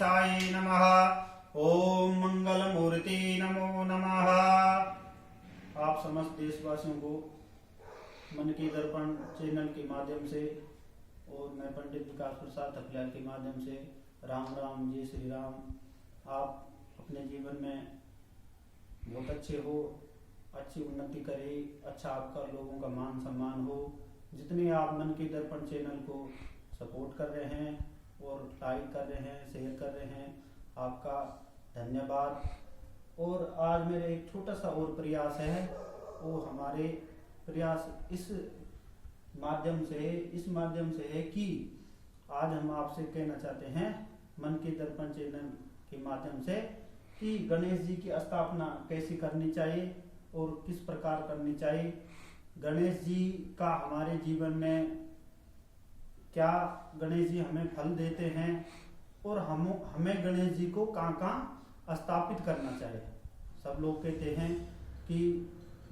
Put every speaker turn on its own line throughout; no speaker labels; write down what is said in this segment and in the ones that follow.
गणेशाय नमः। ओम मंगलमूर्ति नमो नमः। आप समस्त देशवासियों को मन के दर्पण चैनल के माध्यम से और मैं पंडित विकास प्रसाद थपलियाल के माध्यम से राम राम, जय श्री राम। आप अपने जीवन में बहुत अच्छे हो, अच्छी उन्नति करें, अच्छा आपका लोगों का मान सम्मान हो। जितने आप मन के दर्पण चैनल को सपोर्ट कर रहे हैं और लाइक कर रहे हैं, शेयर कर रहे हैं, आपका धन्यवाद। और आज मेरे एक छोटा सा और प्रयास है, वो हमारे प्रयास इस माध्यम से है कि आज हम आपसे कहना चाहते हैं मन के दर्पण चैनल के माध्यम से कि गणेश जी की स्थापना कैसी करनी चाहिए और किस प्रकार करनी चाहिए। गणेश जी का हमारे जीवन में क्या, गणेश जी हमें फल देते हैं और हमें गणेश जी को कहाँ स्थापित करना चाहिए। सब लोग कहते हैं कि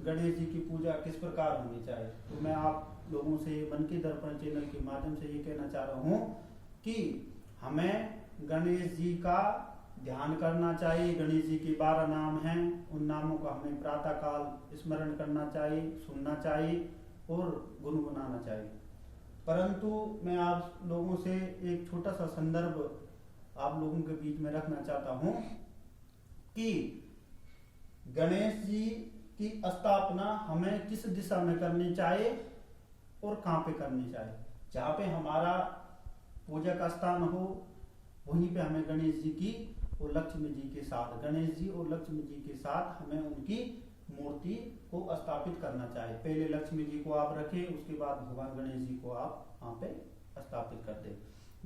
गणेश जी की पूजा किस प्रकार होनी चाहिए, तो मैं आप लोगों से मन के दर्पण चैनल के माध्यम से ये कहना चाह रहा हूँ कि हमें गणेश जी का ध्यान करना चाहिए। गणेश जी के 12 नाम हैं, उन नामों का हमें प्रातः काल स्मरण करना चाहिए, सुनना चाहिए और गुनगुनाना चाहिए। परंतु मैं आप लोगों से एक छोटा सा संदर्भ आप लोगों के बीच में रखना चाहता हूँ कि गणेश जी की स्थापना हमें किस दिशा में करनी चाहिए और कहाँ पे करनी चाहिए। जहाँ पे हमारा पूजा का स्थान हो वहीं पे हमें गणेश जी की और लक्ष्मी जी के साथ, गणेश जी और लक्ष्मी जी के साथ हमें उनकी मूर्ति को स्थापित करना चाहिए। पहले लक्ष्मी जी को आप रखें, उसके बाद भगवान गणेश जी को आप वहाँ पे स्थापित कर दें।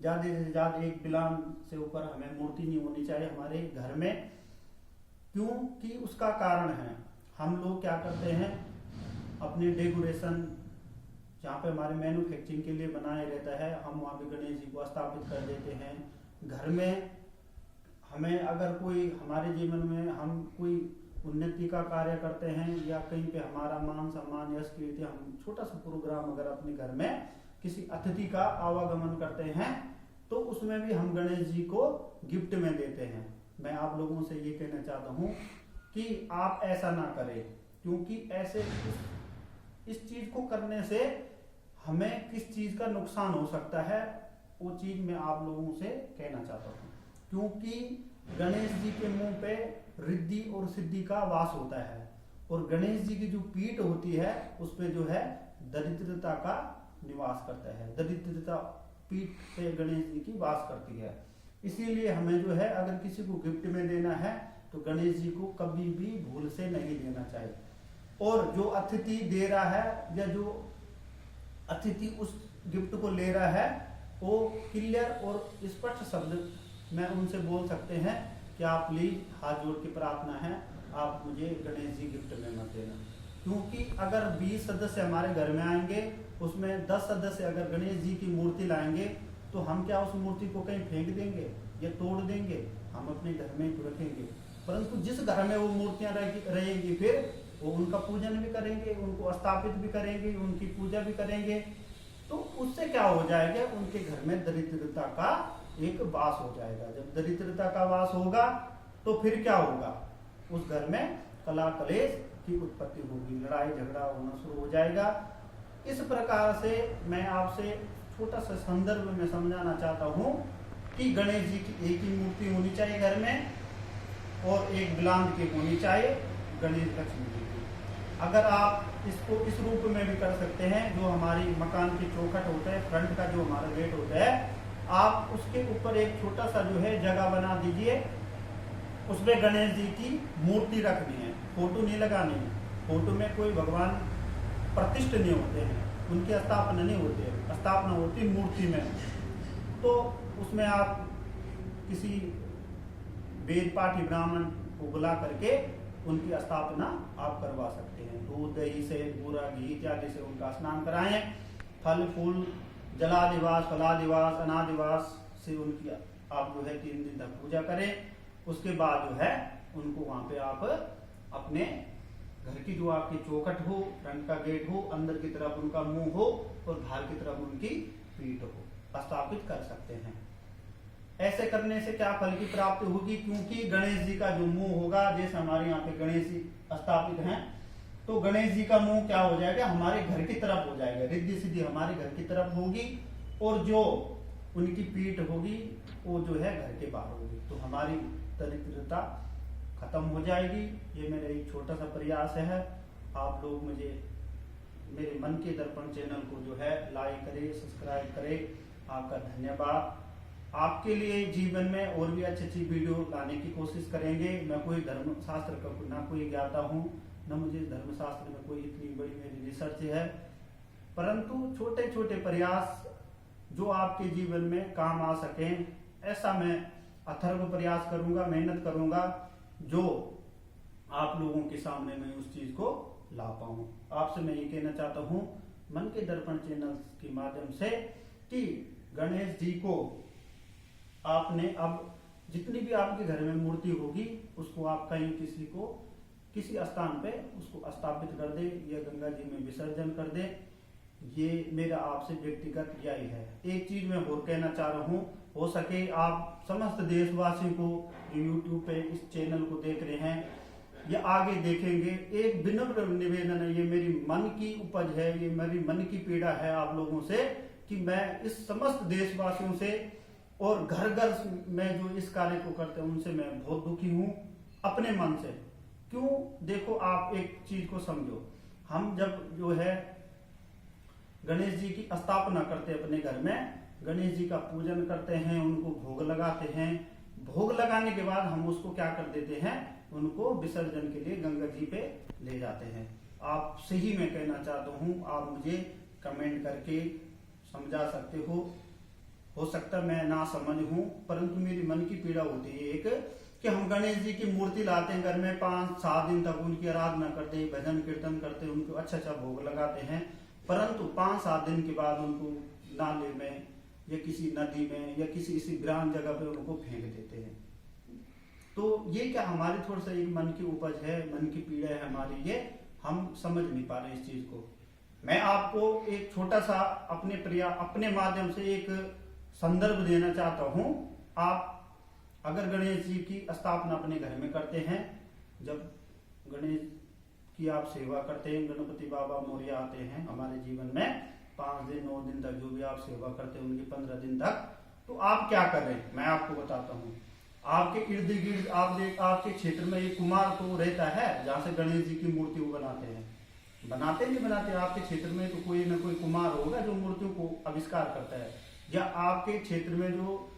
ज्यादा से ज्यादा 1 बिलान से ऊपर हमें मूर्ति नहीं होनी चाहिए हमारे घर में, क्योंकि उसका कारण है हम लोग क्या करते हैं, अपने डेकोरेशन जहाँ पे हमारे मैन्युफैक्चरिंग के लिए बनाया रहता है, हम वहाँ पे गणेश जी को स्थापित कर देते हैं। घर में हमें अगर कोई हमारे जीवन में हम कोई उन्नति का कार्य करते हैं या कहीं पे हमारा मान सम्मान यश कीर्ति, हम छोटा सा प्रोग्राम अगर अपने घर में किसी अतिथि का आवागमन करते हैं तो उसमें भी हम गणेश जी को गिफ्ट में देते हैं। मैं आप लोगों से ये कहना चाहता हूँ कि आप ऐसा ना करें, क्योंकि ऐसे इस चीज को करने से हमें किस चीज का नुकसान हो सकता है वो चीज मैं आप लोगों से कहना चाहता हूँ। क्योंकि गणेश जी के मुंह पे रिद्धि और सिद्धि का वास होता है और गणेश जी की जो पीठ होती है उस पे जो है दरिद्रता का निवास करता है। दरिद्रता पीठ पे गणेश जी की वास करती है। इसीलिए हमें जो है अगर किसी को गिफ्ट में देना है तो गणेश जी को कभी भी भूल से नहीं देना चाहिए। और जो अतिथि दे रहा है या जो अतिथि उस गिफ्ट को ले रहा है वो क्लियर और स्पष्ट शब्द में उनसे बोल सकते हैं कि आप प्लीज हाथ जोड़ के प्रार्थना है, आप मुझे गणेश जी गिफ्ट में मत देना। क्योंकि अगर 20 सदस्य हमारे घर में आएंगे, उसमें 10 सदस्य अगर गणेश जी की मूर्ति लाएंगे तो हम क्या उस मूर्ति को कहीं फेंक देंगे या तोड़ देंगे, हम अपने घर में ही रखेंगे। परंतु जिस घर में वो मूर्तियां रहेंगी फिर वो उनका पूजन भी करेंगे, उनको स्थापित भी करेंगे, उनकी पूजा भी करेंगे, तो उससे क्या हो जाएगा, उनके घर में दरिद्रता का एक वास हो जाएगा। जब दरिद्रता का वास होगा तो फिर क्या होगा, उस घर में कला कलेश की उत्पत्ति होगी, लड़ाई झगड़ा होना शुरू हो जाएगा। इस प्रकार से मैं आपसे छोटा सा संदर्भ में समझाना चाहता हूँ कि गणेश जी की एक ही मूर्ति होनी चाहिए घर में और एक बिलांद की होनी चाहिए गणेश लक्ष्मी जी की। अगर आप इसको इस रूप में भी कर सकते हैं, जो हमारी मकान की चौखट होता है, फ्रंट का जो हमारा गेट होता है, आप उसके ऊपर एक छोटा सा जो है जगह बना दीजिए, उसमें गणेश जी की मूर्ति रखनी है, फोटो नहीं लगानी है। फोटो में कोई भगवान प्रतिष्ठ नहीं होते हैं, उनकी स्थापना नहीं होती है, स्थापना होती मूर्ति में। तो उसमें आप किसी वेद पाठी ब्राह्मण को बुला करके उनकी स्थापना आप करवा सकते हैं। दूध दही से पूरा घी इत्यादि से उनका स्नान कराएं, फल फूल जलादिवास फलादिवास अनादिवास से उनकी आप जो है 3 दिन तक पूजा करें। उसके बाद जो है उनको वहां पे आप अपने घर की जो आपकी चौखट हो, फ्रंट का गेट हो, अंदर की तरफ उनका मुंह हो और बाहर की तरफ उनकी पीठ हो, स्थापित कर सकते हैं। ऐसे करने से क्या फल की प्राप्ति होगी, क्योंकि गणेश जी का जो मुंह होगा, जैसे हमारे यहाँ पे गणेश जी स्थापित हैं, तो गणेश जी का मुंह क्या हो जाएगा, हमारे घर की तरफ हो जाएगा, रिद्धि सिद्धि हमारे घर की तरफ होगी, और जो उनकी पीठ होगी वो जो है घर के बाहर होगी, तो हमारी दरिद्रता खत्म हो जाएगी। ये मेरा एक छोटा सा प्रयास है। आप लोग मुझे मेरे मन के दर्पण चैनल को जो है लाइक करें, सब्सक्राइब करें। आपका धन्यवाद। आपके लिए जीवन में और भी अच्छी अच्छी वीडियो लाने की कोशिश करेंगे। मैं कोई धर्म शास्त्र का ना कोई ज्ञाता हूँ, न मुझे धर्म शास्त्र में कोई इतनी बड़ी मेरी रिसर्च है, परंतु छोटे छोटे प्रयास जो आपके जीवन में काम आ सके, ऐसा मैं अथर्व प्रयास करूंगा, मेहनत करूंगा, जो आप लोगों के सामने मैं उस चीज को ला पाऊं। आपसे मैं ये कहना चाहता हूं मन के दर्पण चैनल के माध्यम से कि गणेश जी को आपने अब जितनी भी आपके घर में मूर्ति होगी उसको आप कहीं किसी स्थान पे उसको स्थापित कर दे या गंगा जी में विसर्जन कर दे। ये मेरा आपसे व्यक्तिगत यही है। एक चीज मैं और कहना चाह रहा हूँ, हो सके आप समस्त देशवासियों को जो यूट्यूब पे इस चैनल को देख रहे हैं या आगे देखेंगे, एक विनम्र निवेदन है, ये मेरी मन की उपज है, ये मेरी मन की पीड़ा है आप लोगों से, कि मैं इस समस्त देशवासियों से और घर घर में जो इस कार्य को करते हैं उनसे मैं बहुत दुखी हूँ अपने मन से। क्यों? देखो, आप एक चीज को समझो, हम जब जो है गणेश जी की स्थापना करते हैं अपने घर में, गणेश जी का पूजन करते हैं, उनको भोग लगाते हैं, भोग लगाने के बाद हम उसको क्या कर देते हैं, उनको विसर्जन के लिए गंगा जी पे ले जाते हैं। आप सही में कहना चाहता हूँ, आप मुझे कमेंट करके समझा सकते हो सकता मैं ना समझ हूँ, परंतु मेरी मन की पीड़ा होती है एक, कि हम गणेश जी की मूर्ति लाते हैं घर में, 5-7 दिन तक उनकी आराधना करते हैं, भजन कीर्तन करते हैं, उनको अच्छा भोग लगाते हैं, परंतु 5-7 दिन के बाद उनको नाले में या किसी नदी में या किसी ग्राम जगह पे उनको फेंक देते हैं। तो ये क्या हमारी थोड़ा सा एक मन की उपज है, मन की पीड़ा है हमारी, ये हम समझ नहीं पा रहे इस चीज को। मैं आपको एक छोटा सा अपने माध्यम से एक संदर्भ देना चाहता हूं। आप अगर गणेश जी की स्थापना अपने घर में करते हैं, जब गणेश की आप सेवा करते हैं, गणपति बाबा मोरिया आते हैं हमारे जीवन में, 5 दिन 9 दिन तक जो भी आप सेवा करते हैं उनकी 15 दिन तक, तो आप क्या कर रहे हैं मैं आपको बताता हूँ। आपके इर्द गिर्द आपके क्षेत्र में एक कुमार तो रहता है जहाँ से गणेश जी की मूर्ति वो बनाते हैं, बनाते नहीं बनाते, आपके क्षेत्र में तो कोई ना कोई कुमार होगा जो मूर्तियों को आविष्कार करता है, या आपके क्षेत्र में जो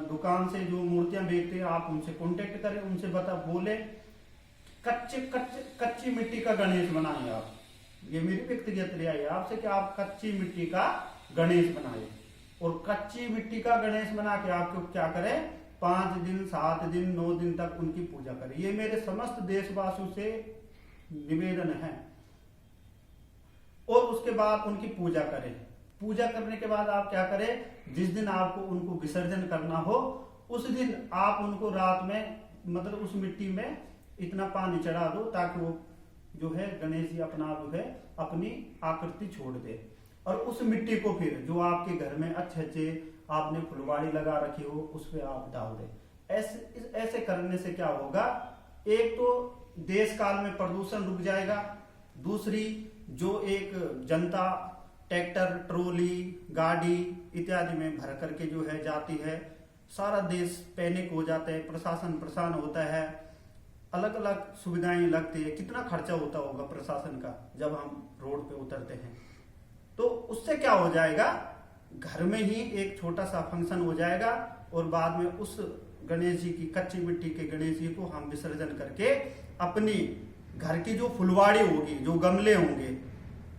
दुकान से जो मूर्तियां बेचते हैं आप उनसे कांटेक्ट करें, उनसे बोले कच्ची मिट्टी का गणेश बनाएं आप। ये मेरी व्यक्तिगत राय है आपसे कि आप कच्ची मिट्टी का गणेश बनाए, और कच्ची मिट्टी का गणेश बना के आपको क्या करें, 5 दिन 7 दिन 9 दिन तक उनकी पूजा करें। ये मेरे समस्त देशवासियों से निवेदन है। और उसके बाद उनकी पूजा करें। पूजा करने के बाद आप क्या करें, जिस दिन आपको उनको विसर्जन करना हो उस दिन आप उनको रात में मतलब उस मिट्टी में इतना पानी चढ़ा दो ताकि वो जो है गणेश जी अपना जो है अपनी आकृति छोड़ दे, और उस मिट्टी को फिर जो आपके घर में अच्छे आपने फुलवाड़ी लगा रखी हो उस पर आप डाल दे। ऐसे करने से क्या होगा, एक तो देश काल में प्रदूषण रुक जाएगा, दूसरी जो एक जनता ट्रैक्टर ट्रॉली गाड़ी इत्यादि में भर करके जो है जाती है, सारा देश पैनिक हो जाता है, प्रशासन परेशान होता है, अलग अलग सुविधाएं लगती है, कितना खर्चा होता होगा प्रशासन का जब हम रोड पे उतरते हैं। तो उससे क्या हो जाएगा, घर में ही एक छोटा सा फंक्शन हो जाएगा, और बाद में उस गणेश जी की कच्ची मिट्टी के गणेश जी को हम विसर्जन करके अपनी घर की जो फुलवाड़ी होगी, जो गमले होंगे,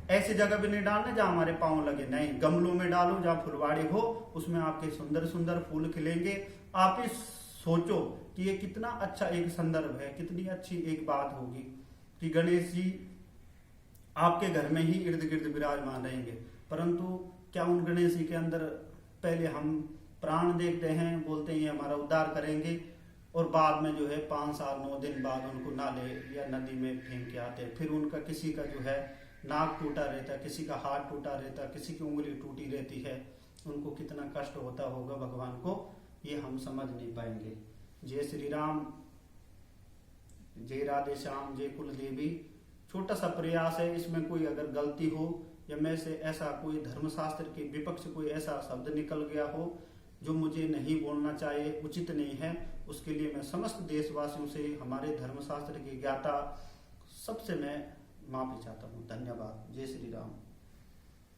ऐसी जगह भी नहीं डालने जहां हमारे पांव लगे, नहीं, गमलों में डालो जहां फुलवाड़ी हो, उसमें आपके सुंदर सुंदर फूल खिलेंगे। आप ही सोचो कि ये कितना अच्छा एक संदर्भ है, कितनी अच्छी एक बात होगी कि गणेश जी आपके घर में ही इर्द गिर्द विराजमान रहेंगे। परंतु क्या उन गणेश जी के अंदर पहले हम प्राण देखते हैं, बोलते हैं हमारा उद्धार करेंगे, और बाद में जो है 5-9 दिन बाद उनको नाले या नदी में फेंक के आते हैं। फिर उनका किसी का जो है नाक टूटा रहता है, किसी का हाथ टूटा रहता है, किसी की उंगली टूटी रहती है, उनको कितना कष्ट होता होगा भगवान को ये हम समझ नहीं पाएंगे। जय श्री राम, जय राधे श्याम, जय कुल देवी। छोटा सा प्रयास है, इसमें कोई अगर गलती हो या मैं से ऐसा कोई धर्मशास्त्र के विपक्ष कोई ऐसा शब्द निकल गया हो जो मुझे नहीं बोलना चाहिए, उचित नहीं है, उसके लिए मैं समस्त देशवासियों से, हमारे धर्मशास्त्र के ज्ञाता सबसे मैं माफी चाहता हूँ। धन्यवाद। जय श्री राम।